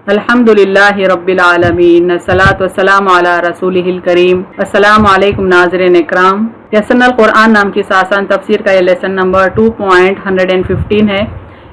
الحمدللہ رب العالمین، الصلاۃ والسلام علی رسولہ الکریم۔ السلام علیکم ناظرین اکرام۔ لیسن القرآن نام کی آسان تفسیر کا یہ لیسن نمبر 2.115 ہے،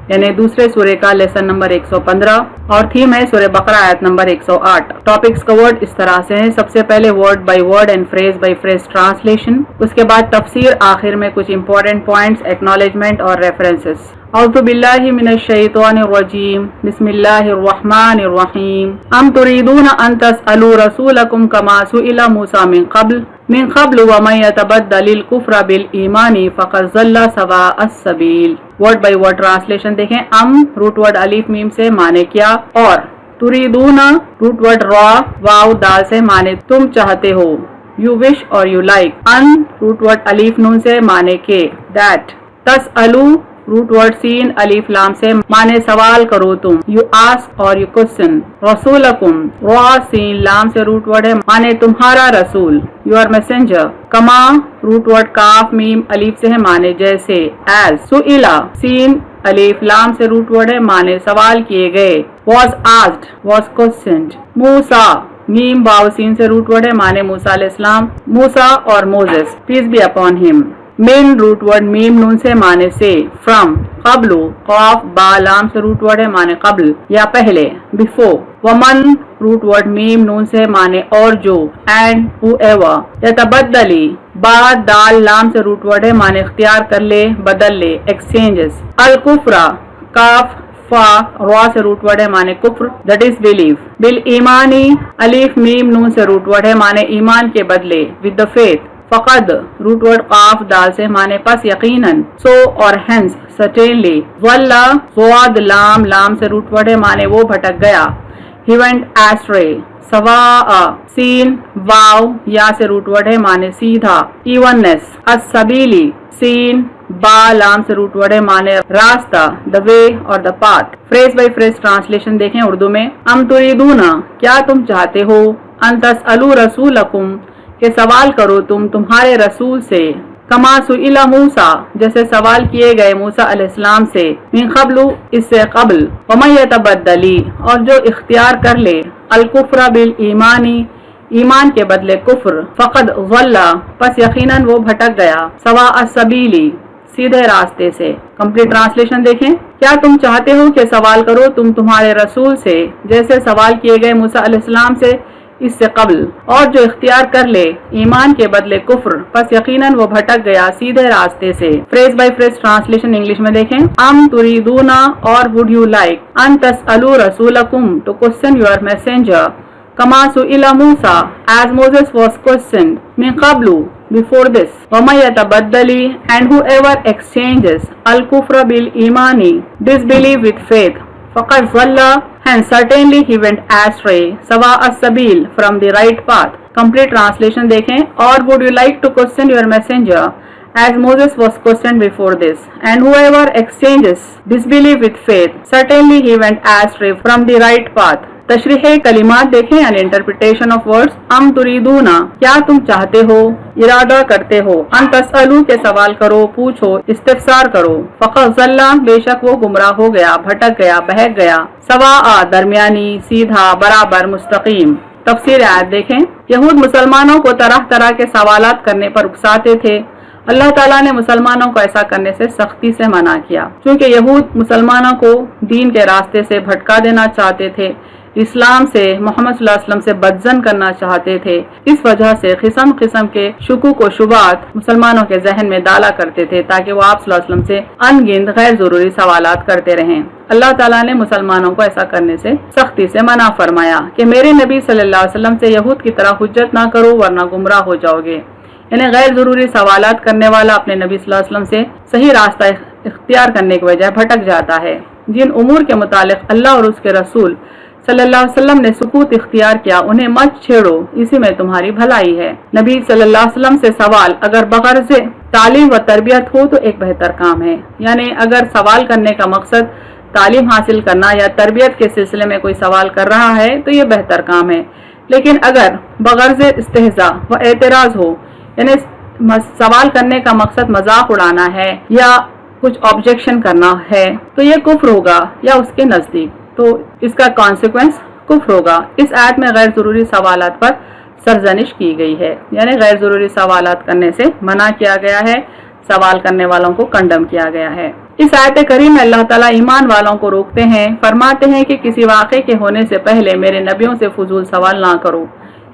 یعنی دوسرے سورے کا لیسن نمبر 115، اور تھیم ہے سورہ بقرہ آیت نمبر 108۔ ٹاپکس کورڈ اس طرح سے ہیں: سب سے پہلے word by word and phrase by phrase translation, اس کے بعد تفسیر، آخر میں کچھ امپورٹنٹ پوائنٹس، ایکنالجمنٹ اور ریفرنسز۔ اعوذ باللہ من الشیطان الرجیم، بسم اللہ الرحمن الرحیم۔ ام تريدون ان تسألوا رسولکم کما سئل موسیٰ من قبل ومن يتبدل الكفر بالایمان فقد ضل سواء السبیل۔ ورڈ بائی ورڈ ٹرانسلیشن دیکھیں۔ ام روٹ ورڈ الف میم سے معنی کیا، اور تريدون روٹ ورڈ را واو دال سے معنی تم چاہتے ہو، یو وش اور you like. In root word الف نون سے معنی کے، دیٹ۔ تسألو روٹ ورڈ سین الف لام سے معنی سوال کرو تم، یو آسک اور یو کوسچن۔ رسولکم را سین لام سے روٹ ورڈ ہے معنی تمہارا رسول، یور میسنجر۔ کما روٹ ورڈ کاف میم الف سے ہے معنی جیسے، ایز۔ سئلا سین الف لام سے روٹ ورڈ ہے معنی سوال کیے گئے، واز آسکڈ، واز کوسچنڈ۔ موسیٰ میم واو سین سے روٹ ورڈ ہے معنی موسیٰ علیہ السلام، موسیٰ اور Moses, piece be upon him. من روٹ ورڈ میم نون سے معنی سے، فرام۔ قبل قاف با لام سے روٹ ورڈ ہے معنی قبل یا پہلے، بیفور۔ ومن روٹ ورڈ میم نون سے معنی اور جو، اینڈ ہو ایور۔ یتبدلی با دال لام سے روٹ ورڈ ہے معنی اختیار کر لے، بدل لے، ایکسچینجز۔ الکفرا کاف فا را سے روٹ ورڈ ہے معنی کفر، دیٹ از بلیف۔ بالایمانی الف میم نون سے روٹ ورڈ ہے معنی ایمان کے بدلے، ود دا فیتھ۔ فقد روٹ ورڈ قاف دال سے معنی پس یقیناً، سو اور ہینس سرٹینلی۔ ضل ضاد لام لام سے روٹ ورڈ ہے معنی وہ بھٹک گیا، ہی وینٹ ایسٹرے۔ سواء سین واو یا سے روٹ ورڈ ہے معنی سیدھا، ایوننس۔ السبیلی سین با لام سے روٹ ورڈ ہے معنی راستہ، دا وے اور the path. Phrase by phrase translation دیکھیں اردو میں۔ ام تريدون کیا تم چاہتے ہو، ان تسألوا رسولکم کہ سوال کرو تم تمہارے رسول سے، کما سئل موسیٰ جیسے سوال کیے گئے موسیٰ علیہ السلام سے، من قبل اس سے قبل، ومن یتبدلی اور جو اختیار کر لے، الکفر بالایمانی ایمان کے بدلے کفر، فقد ضل پس یقیناً وہ بھٹک گیا، سواء السبیلی سیدھے راستے سے۔ کمپلیٹ ٹرانسلیشن دیکھیں۔ کیا تم چاہتے ہو کہ سوال کرو تم تمہارے رسول سے جیسے سوال کیے گئے موسیٰ علیہ السلام سے اس سے قبل، اور جو اختیار کر لے ایمان کے بدلے کفر، پس یقیناً وہ بھٹک گیا سیدھے راستے سے۔ Phrase by phrase translation English میں دیکھیں۔ ام تريدون اور would you like in تسألوا رسولکم to question your messenger کما سئل موسیٰ as Moses was questioned من قبل before this، ومن یتبدلی and whoever exchanges الکفر بالایمانی disbelief with faith فقد ضل and certainly he went astray سواء السبیل from the right path۔ Complete translation دیکھیں۔ اور would you like to question your messenger as Moses was questioned before this and whoever exchanges disbelief with faith certainly he went astray from the right path۔ تشریح کلمات دیکھیں and interpretation of words۔ ام تريدون کیا تم چاہتے ہو، ارادہ کرتے ہو، ان تسألو کے سوال کرو، پوچھو، استفسار کرو، فقد ضل بے شک وہ گمراہ ہو گیا، بھٹک گیا، بہک گیا، سواء درمیانی، سیدھا، برابر، مستقیم۔ تفسیر آیت دیکھیں۔ یہود مسلمانوں کو طرح طرح کے سوالات کرنے پر اکساتے تھے۔ اللہ تعالیٰ نے مسلمانوں کو ایسا کرنے سے سختی سے منع کیا، کیونکہ یہود مسلمانوں کو دین کے راستے سے بھٹکا دینا چاہتے تھے، اسلام سے، محمد صلی اللہ علیہ وسلم سے بدزن کرنا چاہتے تھے۔ اس وجہ سے قسم قسم کے شکوک و شبہات مسلمانوں کے ذہن میں ڈالا کرتے تھے تاکہ وہ آپ صلی اللہ علیہ وسلم سے ان گنت غیر ضروری سوالات کرتے رہیں۔ اللہ تعالیٰ نے مسلمانوں کو ایسا کرنے سے سختی سے منع فرمایا کہ میرے نبی صلی اللہ علیہ وسلم سے یہود کی طرح حجت نہ کرو ورنہ گمراہ ہو جاؤ گے۔ یعنی غیر ضروری سوالات کرنے والا اپنے نبی صلی اللہ علیہ وسلم سے صحیح راستہ اختیار کرنے کی وجہ بھٹک جاتا ہے۔ جن امور کے متعلق اللہ اور اس کے رسول صلی اللہ علیہ وسلم نے سکوت اختیار کیا انہیں مت چھیڑو، اسی میں تمہاری بھلائی ہے۔ نبی صلی اللہ علیہ وسلم سے سوال اگر بغرض تعلیم و تربیت ہو تو ایک بہتر کام ہے، یعنی اگر سوال کرنے کا مقصد تعلیم حاصل کرنا یا تربیت کے سلسلے میں کوئی سوال کر رہا ہے تو یہ بہتر کام ہے، لیکن اگر بغرض استہزاء و اعتراض ہو، یعنی سوال کرنے کا مقصد مذاق اڑانا ہے یا کچھ آبجیکشن کرنا ہے تو یہ کفر ہوگا یا اس کے نزدیک۔ تو اس کا کانسیکوینس کفر ہوگا۔ اس آیت میں غیر ضروری سوالات پر سرزنش کی گئی ہے، یعنی غیر ضروری سوالات کرنے سے منع کیا گیا ہے، سوال کرنے والوں کو کنڈم کیا گیا ہے۔ اس آیت کریم میں اللہ تعالیٰ ایمان والوں کو روکتے ہیں، فرماتے ہیں کہ کسی واقعے کے ہونے سے پہلے میرے نبیوں سے فضول سوال نہ کرو،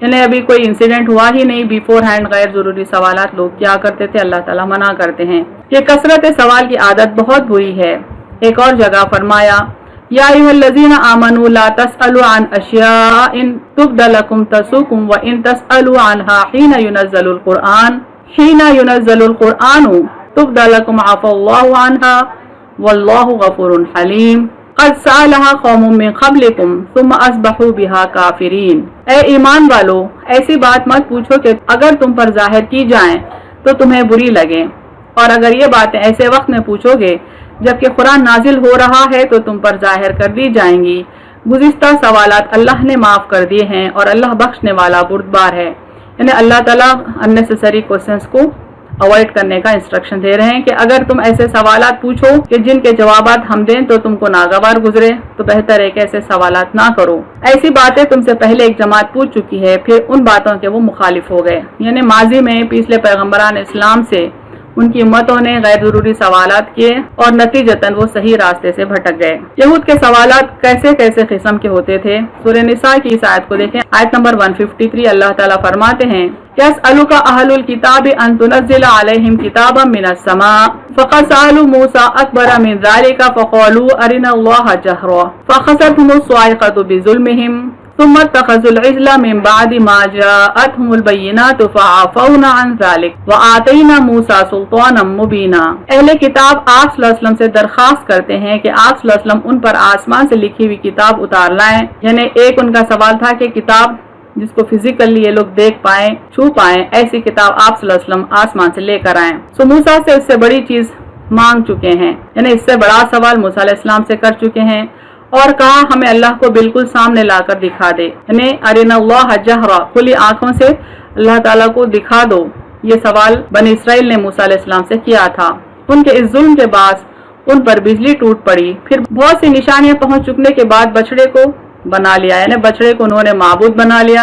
یعنی ابھی کوئی انسیڈنٹ ہوا ہی نہیں، بیفور ہینڈ غیر ضروری سوالات لوگ کیا کرتے تھے، اللہ تعالیٰ منع کرتے ہیں۔ یہ کثرت سوال کی عادت بہت بری ہے۔ ایک اور جگہ فرمایا یا ایھا الذین آمنوا لا تسألوا عن اشیاء تبد لکم تسؤکم وان تسألوا عنها حین ينزل القرآن تبد لکم عفا اللہ عنها واللہ غفور حلیم قد سألها قوم من قبلکم ثم اصبحوا بها کافرین۔ اے ایمان والو، ایسی بات مت پوچھو کہ اگر تم پر ظاہر کی جائیں تو تمہیں بری لگے، اور اگر یہ باتیں ایسے وقت میں پوچھو گے جبکہ قرآن نازل ہو رہا ہے تو تم پر ظاہر کر دی جائیں گی۔ گزشتہ سوالات اللہ نے معاف کر دیے ہیں اور اللہ بخشنے والا بردبار ہے، یعنی اللہ تعالیٰ اننیسیسری کوسچنس کو اوائڈ کرنے کا انسٹرکشن دے رہے ہیں کہ اگر تم ایسے سوالات پوچھو کہ جن کے جوابات ہم دیں تو تم کو ناگوار گزرے تو بہتر ہے کہ ایسے سوالات نہ کرو۔ ایسی باتیں تم سے پہلے ایک جماعت پوچھ چکی ہے، پھر ان باتوں کے وہ مخالف ہو گئے، یعنی ماضی میں پچھلے پیغمبران اسلام سے ان کی امتوں نے غیر ضروری سوالات کیے اور نتیجتاً وہ صحیح راستے سے بھٹک گئے۔ یہود کے سوالات کیسے کیسے قسم کے ہوتے تھے، سورہ نساء کی اس آیت کو دیکھیں، آیت نمبر 153۔ اللہ تعالیٰ فرماتے ہیں یسألک اہل الکتاب ان تنزل علیہم کتابا من السماء فقد سألوا موسیٰ اکبر من ذلک فقالوا ارنا اللہ جہرا فاخذتهم الصاعقۃ بظلمہم ثم اتخذوا العجل من بعد ما جاءتهم البینات فعفونا عن ذلك وآتینا موسیٰ سلطانا مبینا۔ اہل کتاب آپ صلی اللہ علیہ وسلم سے درخواست کرتے ہیں کہ آپ صلی اللہ علیہ وسلم ان پر آسمان سے لکھی ہوئی کتاب اتار لائیں، یعنی ایک ان کا سوال تھا کہ کتاب جس کو فزیکلی یہ لوگ دیکھ پائیں، چھو پائیں، ایسی کتاب آپ صلی اللہ علیہ وسلم آسمان سے لے کر آئیں۔ سو موسیٰ سے اس سے بڑی چیز مانگ چکے ہیں، یعنی اس سے بڑا سوال موسیٰ علیہ السلام سے کر چکے ہیں، اور کہا ہمیں اللہ کو بالکل سامنے لا کر دکھا دے، یعنی ارنا اللہ جہرا، کھلی آنکھوں سے اللہ تعالیٰ کو دکھا دو۔ یہ سوال بنی اسرائیل نے موسیٰ علیہ السلام سے کیا تھا۔ ان کے اس ظلم کے بعد ان پر بجلی ٹوٹ پڑی، پھر بہت سی نشانیاں پہنچ چکنے کے بعد بچڑے کو بنا لیا، یعنی بچڑے کو انہوں نے معبود بنا لیا،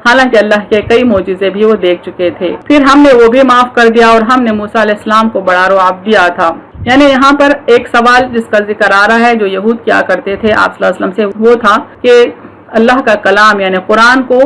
حالانکہ اللہ کے کئی معجزے بھی وہ دیکھ چکے تھے۔ پھر ہم نے وہ بھی معاف کر دیا اور ہم نے موسیٰ علیہ السلام کو بڑا رعب دیا تھا۔ یعنی یہاں پر ایک سوال جس کا ذکر آ رہا ہے جو یہود کیا کرتے تھے آپ صلی اللہ علیہ وسلم سے، وہ تھا کہ اللہ کا کلام یعنی قرآن کو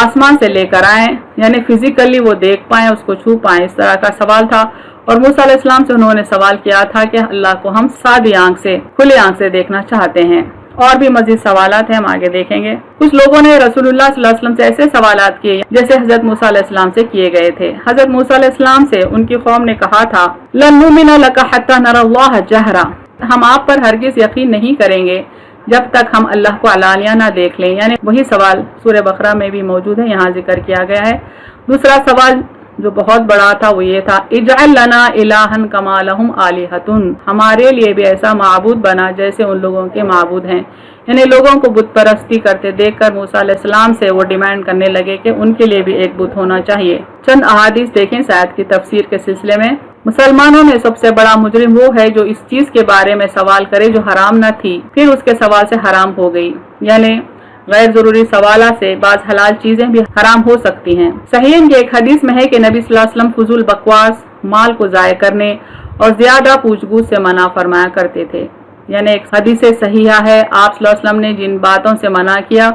آسمان سے لے کر آئیں، یعنی فزیکلی وہ دیکھ پائیں، اس کو چھو پائیں، اس طرح کا سوال تھا۔ اور موسیٰ علیہ السلام سے انہوں نے سوال کیا تھا کہ اللہ کو ہم سادی آنکھ سے، کھلی آنکھ سے دیکھنا چاہتے ہیں۔ اور بھی مزید سوالات ہیں، ہم آگے دیکھیں گے۔ کچھ لوگوں نے رسول اللہ صلی اللہ علیہ وسلم سے ایسے سوالات کیے جیسے حضرت موسیٰ علیہ السلام سے کیے گئے تھے۔ حضرت موسیٰ علیہ السلام سے ان کی قوم نے کہا تھا لن نؤمن لک حتی نری اللہ جہرا، ہم آپ پر ہرگز یقین نہیں کریں گے جب تک ہم اللہ کو علانیہ نہ دیکھ لیں، یعنی وہی سوال سورہ بقرہ میں بھی موجود ہے، یہاں ذکر کیا گیا ہے۔ دوسرا سوال جو بہت بڑا تھا وہ یہ تھا اجعل لنا الہا کما لہم آلہۃ، ہمارے لیے بھی ایسا معبود بنا جیسے ان لوگوں کے معبود ہیں، یعنی لوگوں کو بت پرستی کرتے دیکھ کر موسیٰ علیہ السلام سے وہ ڈیمانڈ کرنے لگے کہ ان کے لیے بھی ایک بت ہونا چاہیے۔ چند احادیث دیکھیں اس آیت کی تفسیر کے سلسلے میں۔ مسلمانوں میں سب سے بڑا مجرم وہ ہے جو اس چیز کے بارے میں سوال کرے جو حرام نہ تھی، پھر اس کے سوال سے حرام ہو گئی، یعنی غیر ضروری سوالات سے بعض حلال چیزیں بھی حرام ہو سکتی ہیں۔ صحیح کی ایک حدیث میں ہے کہ نبی صلی اللہ علیہ وسلم فضول بکواس، مال کو ضائع کرنے اور زیادہ پوچھ گچھ سے منع فرمایا کرتے تھے، یعنی ایک حدیث صحیحہ ہے آپ صلی اللہ علیہ وسلم نے جن باتوں سے منع کیا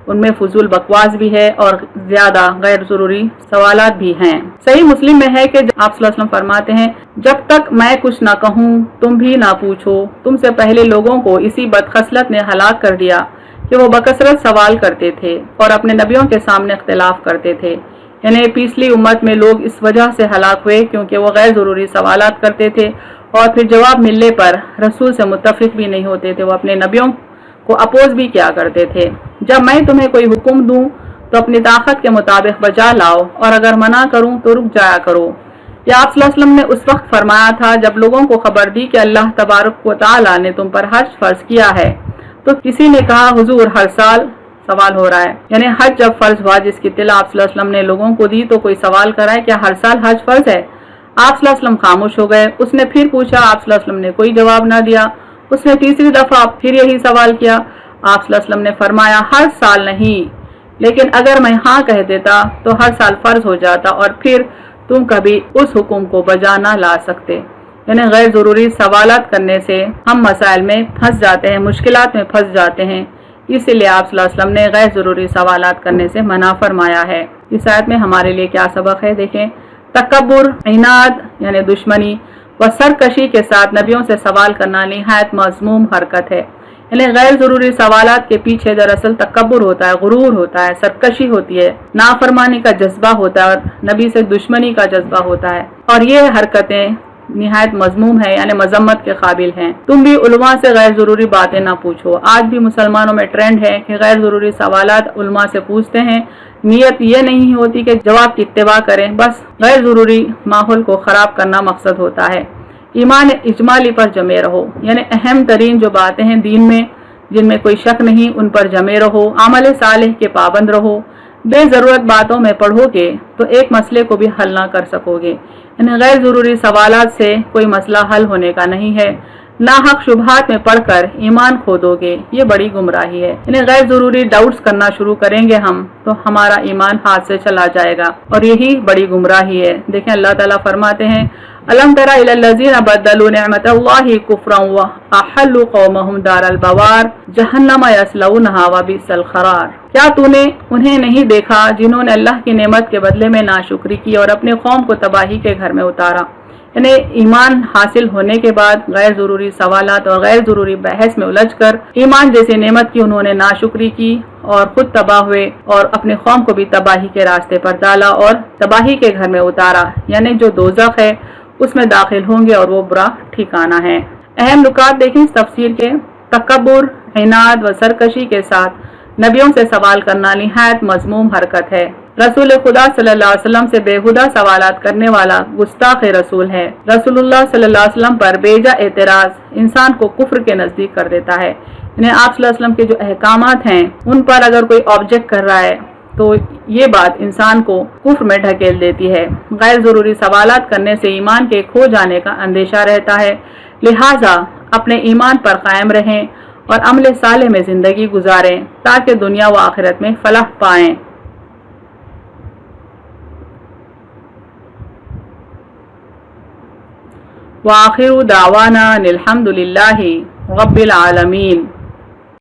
ان میں فضول بکواس بھی ہے اور زیادہ غیر ضروری سوالات بھی ہیں۔ صحیح مسلم میں ہے کہ آپ صلی اللہ علیہ وسلم فرماتے ہیں جب تک میں کچھ نہ کہوں تم بھی نہ پوچھو، تم سے پہلے لوگوں کو اسی بدخصلت نے ہلاک کر دیا کہ وہ بکثرت سوال کرتے تھے اور اپنے نبیوں کے سامنے اختلاف کرتے تھے، یعنی پچھلی امت میں لوگ اس وجہ سے ہلاک ہوئے کیونکہ وہ غیر ضروری سوالات کرتے تھے اور پھر جواب ملنے پر رسول سے متفق بھی نہیں ہوتے تھے، وہ اپنے نبیوں کو اپوز بھی کیا کرتے تھے۔ جب میں تمہیں کوئی حکم دوں تو اپنی طاقت کے مطابق بجا لاؤ اور اگر منع کروں تو رک جایا کرو۔ یہ آپ صلی اللہ علیہ وسلم نے اس وقت فرمایا تھا جب لوگوں کو خبر دی کہ اللہ تبارک و تعالیٰ نے تم پر حج فرض کیا ہے، تو کسی نے کہا حضور ہر سال سوال ہو رہا ہے، یعنی حج جب فرض ہوا جس کی اطلاع آپ صلی اللہ علیہ وسلم نے لوگوں کو دی تو کوئی سوال کرا ہے کیا ہر سال حج فرض ہے؟ آپ صلی اللہ علیہ وسلم خاموش ہو گئے۔ اس نے پھر پوچھا، آپ صلی اللہ علیہ وسلم نے کوئی جواب نہ دیا۔ اس نے تیسری دفعہ پھر یہی سوال کیا۔ آپ صلی اللہ علیہ وسلم نے فرمایا ہر سال نہیں، لیکن اگر میں ہاں کہہ دیتا تو ہر سال فرض ہو جاتا اور پھر تم کبھی اس حکم کو بجا نہ لا سکتے۔ یعنی غیر ضروری سوالات کرنے سے ہم مسائل میں پھنس جاتے ہیں، مشکلات میں پھنس جاتے ہیں، اسی لیے آپ صلی اللہ علیہ وسلم نے غیر ضروری سوالات کرنے سے منع فرمایا ہے۔ اس آیت میں ہمارے لیے کیا سبق ہے؟ دیکھیں، تکبر، عناد یعنی دشمنی و سرکشی کے ساتھ نبیوں سے سوال کرنا نہایت مذموم حرکت ہے۔ یعنی غیر ضروری سوالات کے پیچھے دراصل تکبر ہوتا ہے، غرور ہوتا ہے، سرکشی ہوتی ہے، نافرمانی کا جذبہ ہوتا ہے اور نبی سے دشمنی کا جذبہ ہوتا ہے، اور یہ حرکتیں نہایت مذموم ہے، یعنی مذمت کے قابل ہیں۔ تم بھی علماء سے غیر ضروری باتیں نہ پوچھو۔ آج بھی مسلمانوں میں ٹرینڈ ہے کہ غیر ضروری سوالات علماء سے پوچھتے ہیں، نیت یہ نہیں ہوتی کہ جواب کی اتباع کریں، بس غیر ضروری ماحول کو خراب کرنا مقصد ہوتا ہے۔ ایمان اجمالی پر جمے رہو، یعنی اہم ترین جو باتیں ہیں دین میں جن میں کوئی شک نہیں، ان پر جمے رہو، عمل صالح کے پابند رہو۔ بے ضرورت باتوں میں پڑھو گے تو ایک مسئلے کو بھی حل نہ کر سکو گے۔ یعنی غیر ضروری سوالات سے کوئی مسئلہ حل ہونے کا نہیں ہے۔ ناحق شبہات میں پڑھ کر ایمان کھو دو گے، یہ بڑی گمراہی ہے۔ یعنی غیر ضروری ڈاؤٹس کرنا شروع کریں گے ہم تو ہمارا ایمان ہاتھ سے چلا جائے گا، اور یہی بڑی گمراہی ہے۔ دیکھیں اللہ تعالیٰ فرماتے ہیں الم تر الی الذین بدلوا نعمت اللہ کفرا واحلوا قومہم دار البوار جہنم یصلونہا وبئس القرار۔ کیا تو نے انہیں نہیں دیکھا جنہوں نے اللہ کی نعمت کے بدلے میں ناشکری کی اور اپنے قوم کو تباہی کے گھر میں اتارا؟ یعنی ایمان حاصل ہونے کے بعد غیر ضروری سوالات اور غیر ضروری بحث میں الجھ کر ایمان جیسی نعمت کی انہوں نے ناشکری کی اور خود تباہ ہوئے اور اپنے قوم کو بھی تباہی کے راستے پر ڈالا اور تباہی کے گھر میں اتارا، یعنی جو دوزخ ہے اس میں داخل ہوں گے اور وہ برا ٹھکانہ ہے۔ اہم نکات دیکھیں اس تفسیر کے۔ تکبر، عناد و سرکشی کے ساتھ نبیوں سے سوال کرنا نہایت مذموم حرکت ہے۔ رسول خدا صلی اللہ علیہ وسلم سے بےہودہ سوالات کرنے والا گستاخ رسول ہے۔ رسول اللہ صلی اللہ علیہ وسلم پر بیجا اعتراض انسان کو کفر کے نزدیک کر دیتا ہے۔ یعنی آپ صلی اللہ علیہ وسلم کے جو احکامات ہیں ان پر اگر کوئی آبجیکٹ کر رہا ہے تو یہ بات انسان کو کفر میں ڈھکیل دیتی ہے۔ غیر ضروری سوالات کرنے سے ایمان کے کھو جانے کا اندیشہ رہتا ہے، لہٰذا اپنے ایمان پر قائم رہیں اور عمل صالح میں زندگی گزاریں تاکہ دنیا و آخرت میں فلاح پائیں۔ وآخر دعوانا الحمد للہ رب العالمین۔